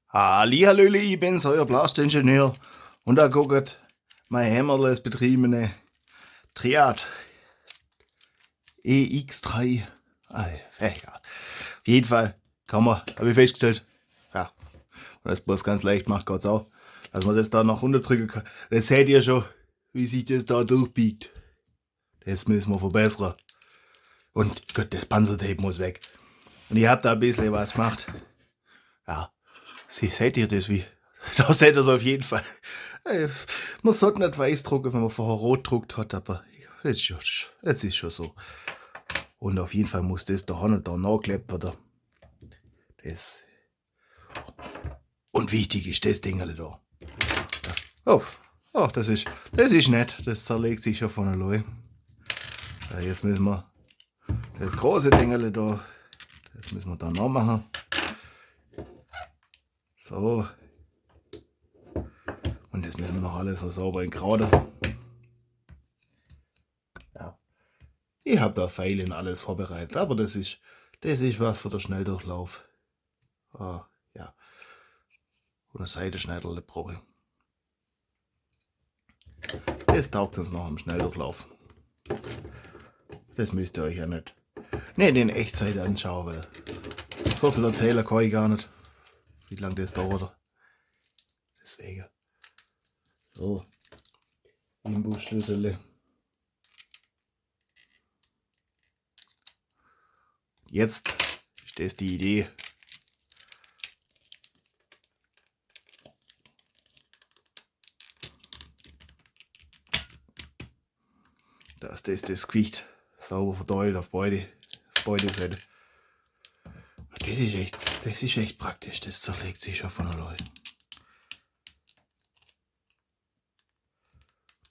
Hallihallöli, ich bin's, euer Blastingenieur. Und da guckt mein Hämmerles betriebene Triad EX3. Egal. Auf jeden Fall habe ich festgestellt, ja, und das bloß ganz leicht macht, geht's auch, dass man das da nach unten drücken kann. Jetzt seht ihr schon, wie sich das da durchbiegt. Das müssen wir verbessern. Und Gott, das Panzertape muss weg. Und ich hab da ein bisschen was gemacht. Ja, seht ihr das wie? Da seht ihr es auf jeden Fall. Man sollte nicht weiß drucken, wenn man vorher rot druckt hat, aber jetzt ist schon so. Und auf jeden Fall muss das da hinten da nachgeklebt werden. Das. Und wichtig ist das Ding da. Oh, das ist nett. Das zerlegt sich ja von allein. Jetzt müssen wir das große Ding da, das müssen wir da noch machen. So. Und das müssen wir noch alles so sauber in Gerade. Ja. Ich habe da Pfeile und alles vorbereitet, aber das ist was für den Schnelldurchlauf. Ja. Und eine Seitenschneiderle brauche ich. Das taugt uns noch im Schnelldurchlauf. Das müsst ihr euch ja nicht in Echtzeit anschauen, weil so viel erzählen kann ich gar nicht, wie lange das dauert. Deswegen. So. Imbusschlüssel. Jetzt ist das die Idee. Dass das Gewicht sauber verteilt auf beide Seiten. Das ist echt praktisch, das zerlegt sich schon von allein.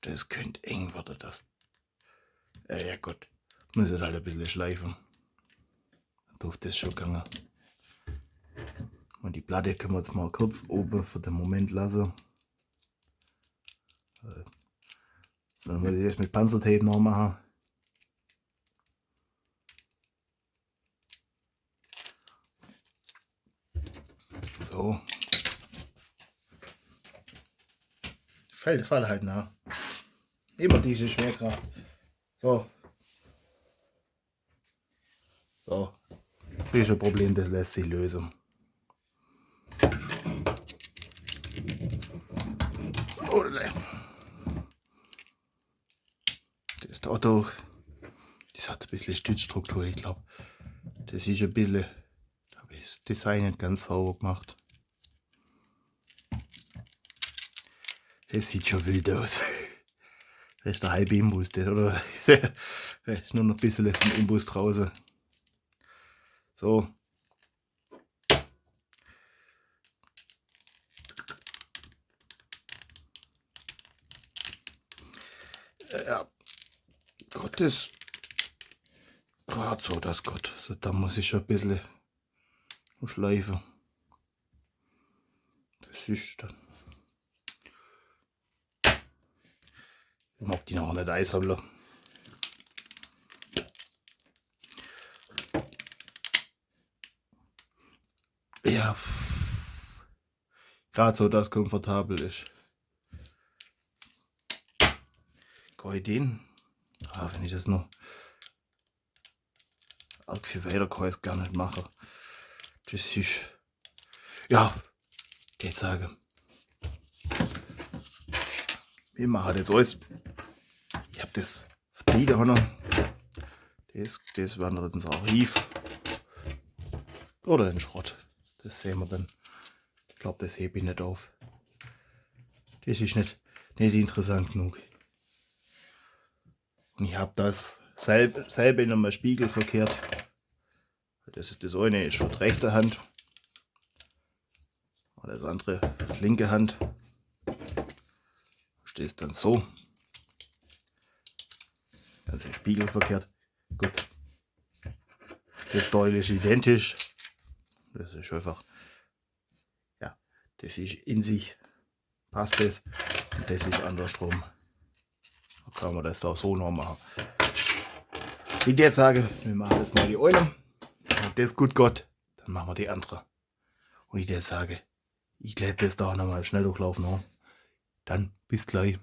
Das könnte eng werden, das. Ja Gott, muss ich halt ein bisschen schleifen. Dann dürfte das schon gehen. Und die Platte können wir jetzt mal kurz oben für den Moment lassen. Dann muss ich das mit Panzertape noch machen. So. Fall halt nach. Immer diese Schwerkraft. So. Das ist ein Problem, das lässt sich lösen. So. Das Auto, das hat ein bisschen Stützstruktur, ich glaube. Das ist ein bisschen, habe ich das Design nicht ganz sauber gemacht. Es sieht schon wild aus. Das ist der halbe Imbus, oder? Da ist nur noch ein bisschen vom Imbus draußen. So. Ja. Gott ist gerade so, das Gott. Also, da muss ich schon ein bisschen schleifen. Das ist dann. Ich mag die noch nicht einsammeln. Ja. Gerade so, dass es komfortabel ist. Ideen. Wenn ich das noch arg viel weiter kann ich es gar nicht machen. Das ist. Ja, jetzt sage. Wir machen jetzt alles. Ich habe das vertrieben. Das wandert ins Archiv. Oder in Schrott. Das sehen wir dann. Ich glaube, das hebe ich nicht auf. Das ist nicht interessant genug. Und ich habe das selber in einem Spiegel verkehrt. Das eine ist für die rechte Hand. Und das andere linke Hand. Stehst dann so. Dann ist der Spiegel verkehrt. Gut. Das Teil ist identisch. Das ist einfach. Ja, das ist in sich. Passt das. Und das ist andersrum. Kann man das da so noch machen. Ich jetzt sage, wir machen jetzt mal die eine. Wenn das gut geht, dann machen wir die andere. Und ich jetzt sage, Ich lädt das da nochmal schnell durchlaufen an. Dann bis gleich.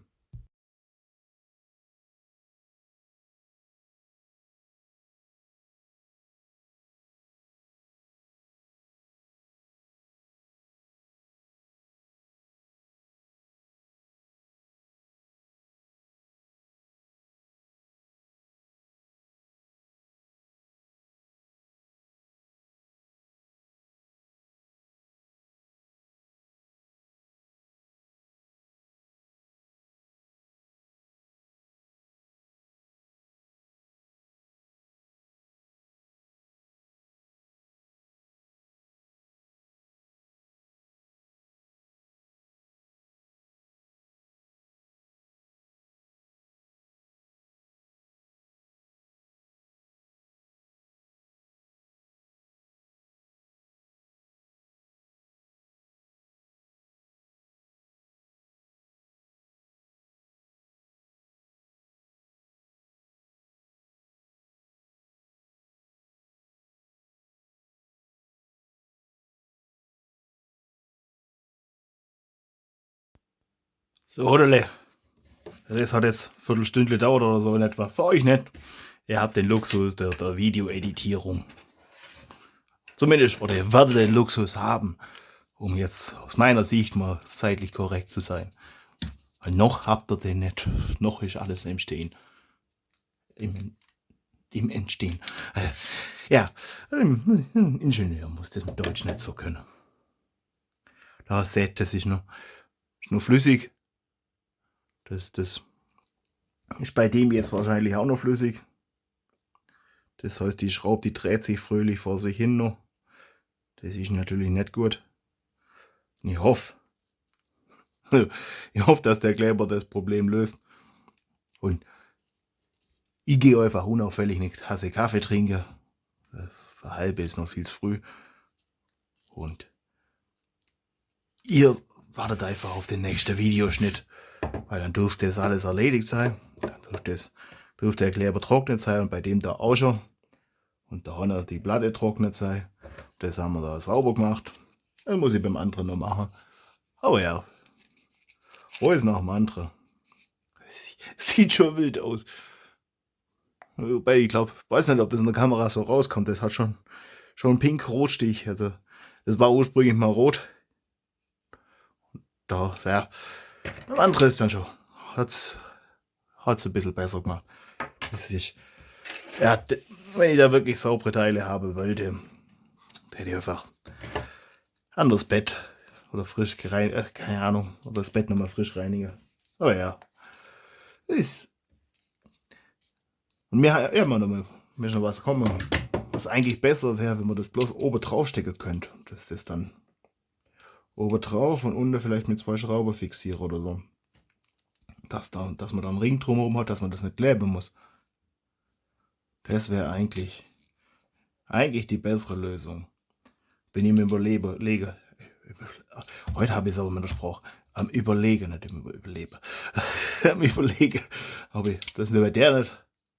So, Hodele. Das hat jetzt eine Viertelstunde gedauert oder so in etwa. Für euch nicht. Ihr habt den Luxus der Videoeditierung. Zumindest, oder ihr werdet den Luxus haben, um jetzt aus meiner Sicht mal zeitlich korrekt zu sein. Weil noch habt ihr den nicht. Noch ist alles im Stehen. Im Entstehen. Ja, ein Ingenieur muss das mit Deutsch nicht so können. Da seht, das ist nur flüssig. Das ist bei dem jetzt wahrscheinlich auch noch flüssig. Das heißt, die Schraube, die dreht sich fröhlich vor sich hin noch. Das ist natürlich nicht gut. Ich hoffe, dass der Kleber das Problem löst. Und ich gehe einfach unauffällig eine Tasse Kaffee trinken. Für halbe ist noch viel zu früh. Und ihr wartet einfach auf den nächsten Videoschnitt. Weil dann dürfte das alles erledigt sein. Dann dürfte der Kleber trocknet sein und bei dem da auch schon. Und da hat die Platte trocknet sein. Das haben wir da sauber gemacht. Das muss ich beim anderen noch machen. Aber ja, alles nach dem anderen. Sieht schon wild aus. Wobei, ich glaube, weiß nicht, ob das in der Kamera so rauskommt. Das hat schon einen pink-rot-Stich. Also, das war ursprünglich mal rot. Da, ja. Beim anderen ist dann schon. Hat's ein bisschen besser gemacht. Das ist, ja, wenn ich da wirklich saubere Teile habe wollte, hätte ich einfach anderes Bett oder frisch gereinigt, keine Ahnung, oder das Bett nochmal frisch reinigen. Aber ja, ist. Und mir ist noch was kommen, was eigentlich besser wäre, wenn man das bloß oben drauf stecken könnte. Dass das dann oben drauf und unten vielleicht mit 2 Schrauben fixiere oder so. Dass man da einen Ring drumherum hat, dass man das nicht kleben muss. Das wäre eigentlich die bessere Lösung. Bin ich mir überlege. Heute habe ich es aber mit der Sprache. Am Überlegen, nicht im Überleben. Am Überlegen, ob ich das nicht bei der nicht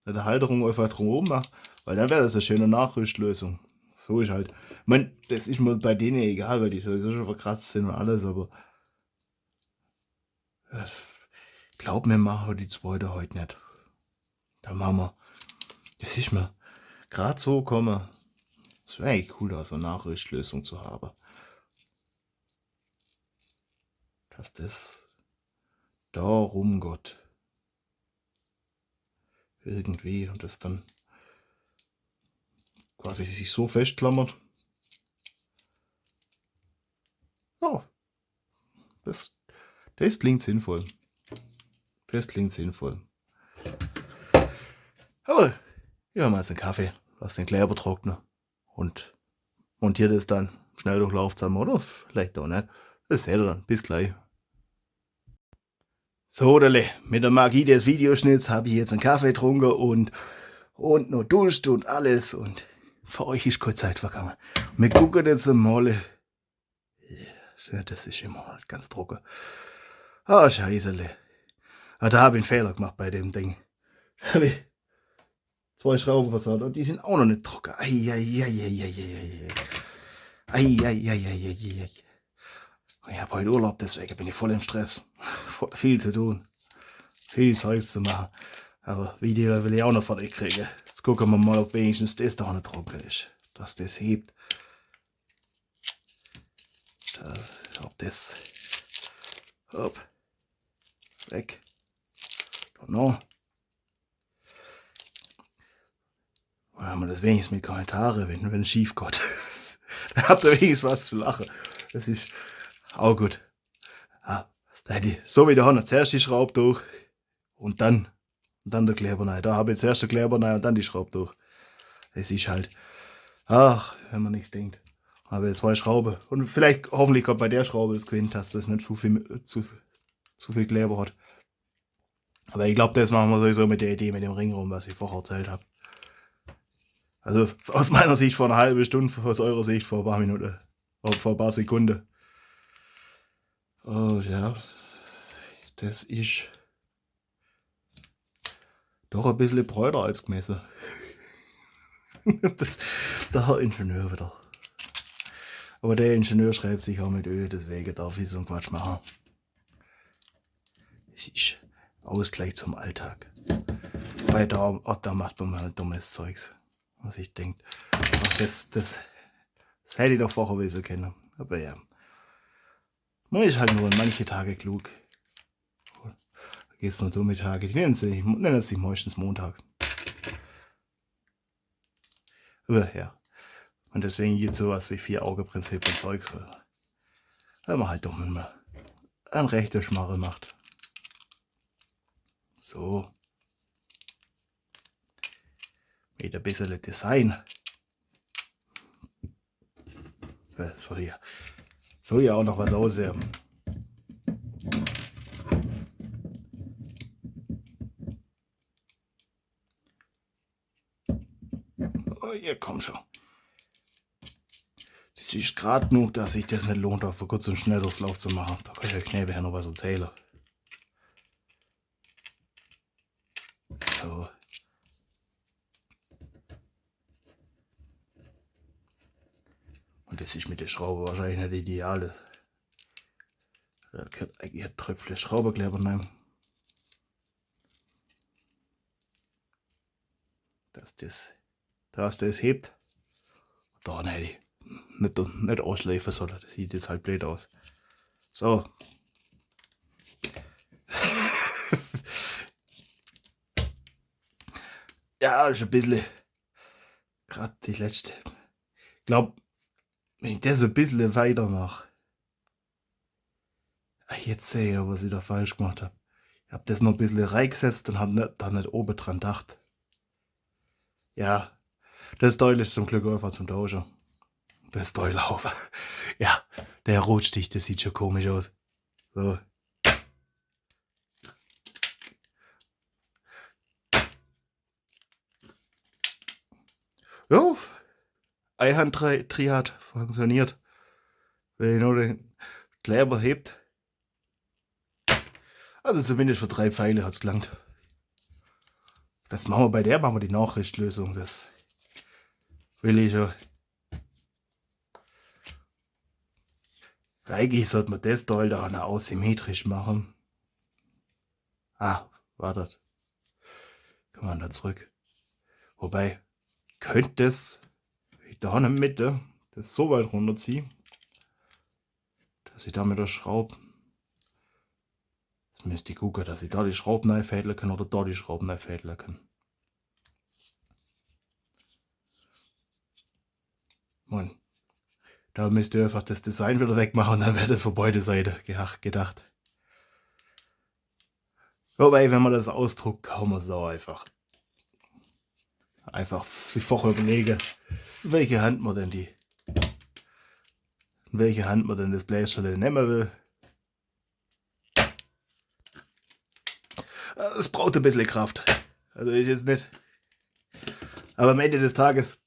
eine Halterung einfach drumherum mache, weil dann wäre das eine schöne Nachrüstlösung. So ist halt. Ich meine, das ist mir bei denen egal, weil die sowieso schon verkratzt sind und alles, aber ich glaube, wir machen die zweite heute nicht. Da machen wir. Das ist mir gerade so komme. Es wäre eigentlich cool, da so eine Nachrüstlösung zu haben. Dass das darum Gott irgendwie und das dann quasi sich so festklammert. Oh, das klingt sinnvoll. Das klingt sinnvoll. Aber ja, mal einen Kaffee, lass den Kleber trocknen und montiert es dann schnell durchlauf zusammen oder vielleicht auch nicht. Das seht ihr dann. Bis gleich. So, mit der Magie des Videoschnitts habe ich jetzt einen Kaffee getrunken und noch duscht und alles und für euch ist kurz Zeit vergangen. Wir gucken jetzt mal. Ja, das ist immer halt ganz trocken. Ah, scheißele. Da habe ich einen Fehler gemacht bei dem Ding. Da habe ich 2 Schrauben versaut und die sind auch noch nicht trocken. Eieieiei. Ich habe heute Urlaub, deswegen bin ich voll im Stress. Viel zu tun. Viel Zeugs zu machen. Aber Video will ich auch noch fertig kriegen. Jetzt gucken wir mal, ob wenigstens das da nicht trocken ist. Dass das hebt. Ob das. Hopp. Weg. Da noch. Dann haben wir das wenigstens mit Kommentare, wenn es schief geht. Da habt ihr wenigstens was zu lachen. Das ist auch gut. Ja, da hätte ich so wie der Hand zuerst die Schraube durch und dann der Kleber rein. Da habe ich zuerst den Kleber rein und dann die Schraube durch. Es ist halt, ach, wenn man nichts denkt. Habe ich 2 Schrauben. Und vielleicht, hoffentlich kommt bei der Schraube das Gewinn, dass das nicht zu viel Kleber hat. Aber ich glaube, das machen wir sowieso mit der Idee mit dem Ring rum, was ich vorher erzählt habe. Also aus meiner Sicht vor einer halben Stunde, aus eurer Sicht vor ein paar Minuten. Oder vor ein paar Sekunden. Oh ja, das ist doch ein bisschen bräuter als gemessen. Der Herr Ingenieur wieder. Aber der Ingenieur schreibt sich auch mit Öl, deswegen darf ich so einen Quatsch machen. Es ist Ausgleich zum Alltag. Weil da macht man mal dummes Zeugs. Was ich denke. Das hätte ich doch vorher wissen können. Aber ja. Man ist halt nur manche Tage klug. Da geht es nur dumme Tage. Die nennen sich meistens Montag. Aber ja. Und deswegen gibt es sowas wie 4-Auge-Prinzip und Zeugs. Weil man halt dumm immer eine rechte Schmarre macht. So. Mit ein bisschen Design. Soll ja auch noch was aussehen. Oh, ja, komm schon. Das ist gerade nur, dass sich das nicht lohnt, auf kurz und schnell Durchlauf zu machen. Da kann ich euch nebenher noch was erzählen. So. Und das ist mit der Schraube wahrscheinlich nicht ideal. Da könnte eigentlich ein Tröpfchen Schraubekleber nehmen. Dass das hebt. Da hätte ich nicht ausschleifen sollen. Das sieht jetzt halt blöd aus. So. Ja, ist ein bisschen. Gerade die letzte. Ich glaube, wenn ich das ein bisschen weitermache. Jetzt sehe ich, was ich da falsch gemacht habe. Ich habe das noch ein bisschen reingesetzt und habe da nicht oben dran gedacht. Ja, das Teil ist zum Glück einfach zum Tauschen. Das Teil auch. Ja, der Rotstich, das sieht schon komisch aus. So. Jo, Eihand-Triad funktioniert. Wenn ihr nur den Kleber hebt. Also zumindest für 3 Pfeile hat es gelangt. Das machen wir die Nachrichtlösung. Das will ich schon. Eigentlich sollte man das Teil da auch symmetrisch machen. Ah, wartet. Kann man da zurück. Wobei, könnte es da in der Mitte das so weit runterziehe, dass ich da mit der Schraube. Jetzt müsste ich gucken, dass ich da die Schrauben einfädeln kann oder da die Schrauben einfädeln kann. Mann. Da müsst ihr einfach das Design wieder wegmachen und dann wäre das für beide Seiten gedacht. Wobei, wenn man das ausdruckt, kann man es auch einfach sich vorher überlegen, in welche Hand man denn das Bläschen nehmen will. Es braucht ein bisschen Kraft. Also ist jetzt nicht. Aber am Ende des Tages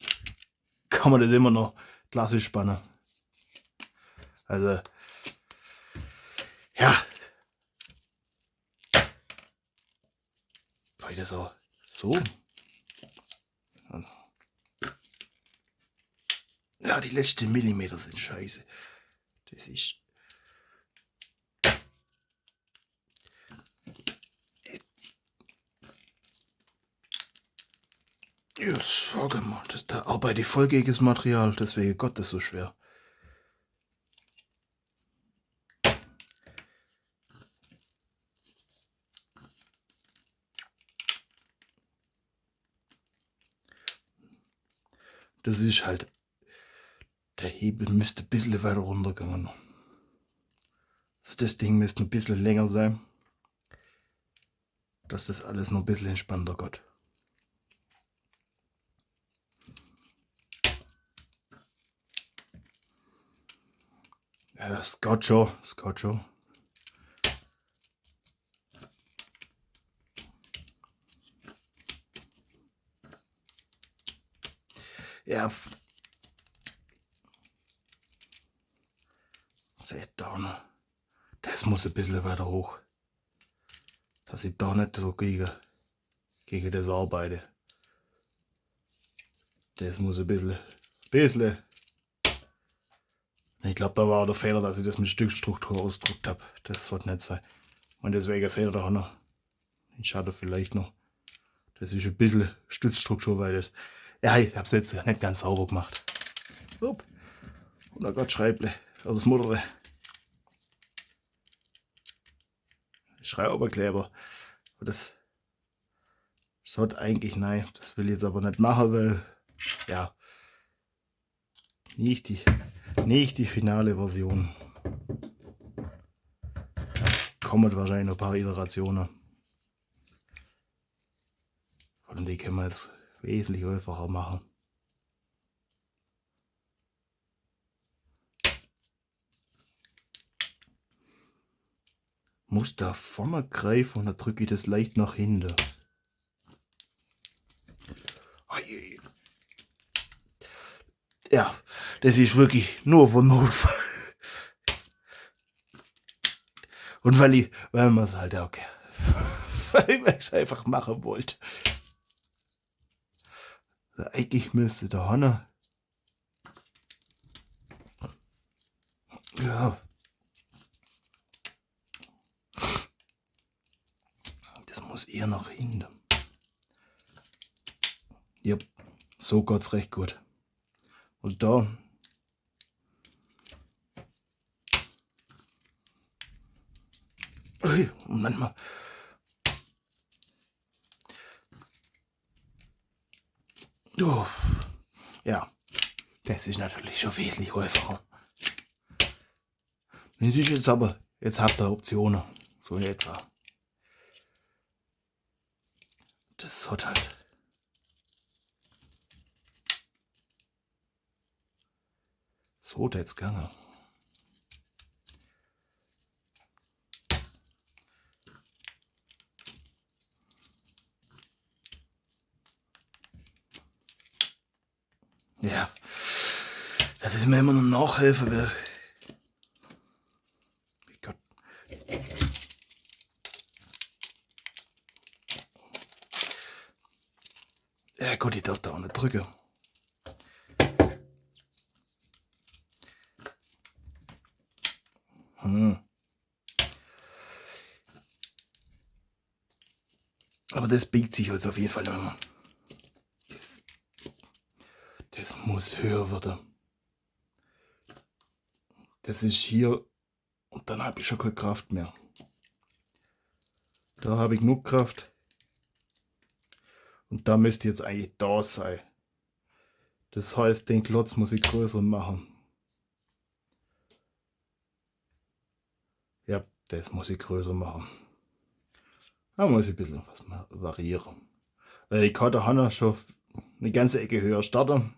kann man das immer noch klassisch spannen. Also, ja. Weil das auch so. Ja, die letzten Millimeter sind scheiße. Das ist. Ja, sag mal, da arbeite ich voll gegen das Material, deswegen Gott, das ist so schwer. Das ist halt, der Hebel müsste ein bisschen weiter runtergehen. Das Ding müsste ein bisschen länger sein, dass das alles noch ein bisschen entspannter geht. Ja, das geht schon, das geht schon. Ja. Seht da noch. Das muss ein bisschen weiter hoch. Dass ich da nicht so gegen das arbeite. Das muss ein bisschen. Ich glaube, da war der Fehler, dass ich das mit Stückstruktur ausgedruckt habe. Das sollte nicht sein. Und deswegen seht ihr da noch den Schatten vielleicht noch. Das ist ein bisschen Stützstruktur, weil das. Ja, ich habe es jetzt nicht ganz sauber gemacht. Upp. Und da geht Schreible. Also das Mutter. Schreiberkleber. Das sollte eigentlich, nein, das will ich jetzt aber nicht machen, weil, ja, nicht die finale Version. Kommen wahrscheinlich noch ein paar Iterationen. Und die können wir jetzt wesentlich einfacher machen. Muss da vorne greifen und dann drücke ich das leicht nach hinten. Ja, das ist wirklich nur von Notfall. Und weil man es halt auch, weil ich es einfach machen wollte. Eigentlich müsste da Hanna. Ja. Das muss eher nach hinten. Ja, so geht's recht gut. Und da. Ui, Moment mal. Oh. Ja, das ist natürlich schon wesentlich einfacher. Das ist jetzt aber, jetzt habt ihr Optionen. So in etwa. Das hat halt. So hat jetzt gegangen. Ja, da will mir immer noch nachhelfen, weil. Gott. Ja gut, ich darf da auch nicht drücken. Aber das biegt sich jetzt auf jeden Fall immer. Das muss höher werden. Das ist hier und dann habe ich schon keine Kraft mehr. Da habe ich genug Kraft. Und da müsste jetzt eigentlich da sein. Das heißt, den Klotz muss ich größer machen. Ja, das muss ich größer machen. Da muss ich ein bisschen was variieren. Ich kann da Hanna schon eine ganze Ecke höher starten.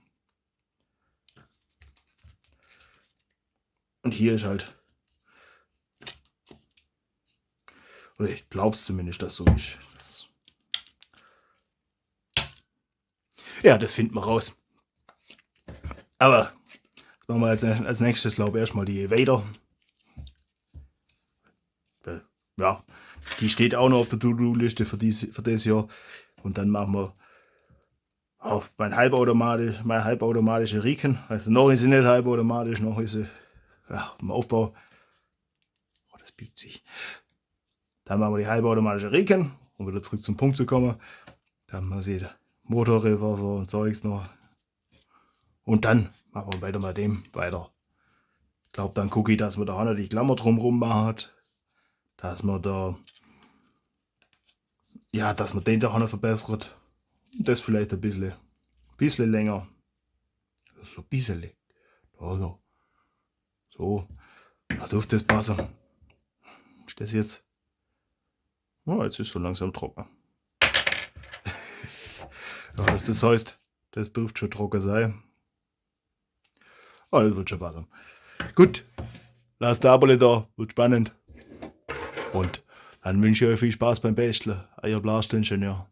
Und hier ist halt. Oder ich glaube es zumindest, dass so ist. Ja, das finden wir raus. Aber das machen wir jetzt als nächstes, glaube ich, erstmal die Vader. Ja, die steht auch noch auf der To-Do-Liste für dieses Jahr. Und dann machen wir auch meine halbautomatische Riken. Also noch ist sie nicht halbautomatisch, noch ist sie im Aufbau. Oh, das biegt sich. Dann machen wir die halbautomatische Riken, um wieder zurück zum Punkt zu kommen. Dann muss Motorreverser und Zeugs noch. Und dann machen wir weiter mit dem weiter. Ich glaube, dann gucke ich, dass man da auch noch die Klammer drumherum macht. Dass man da, ja, dass man den da auch noch verbessert. Das vielleicht ein bisschen länger. So ein bisschen. Also, so. Da dürfte es passen. Ist das jetzt? Oh, jetzt ist so langsam trocken. Ja, das heißt, das dürfte schon trocken sein. Oh, das wird schon passen. Gut, lasst ein Abo da, wird spannend. Und dann wünsche ich euch viel Spaß beim Basteln. Euer Blaster-Ingenieur.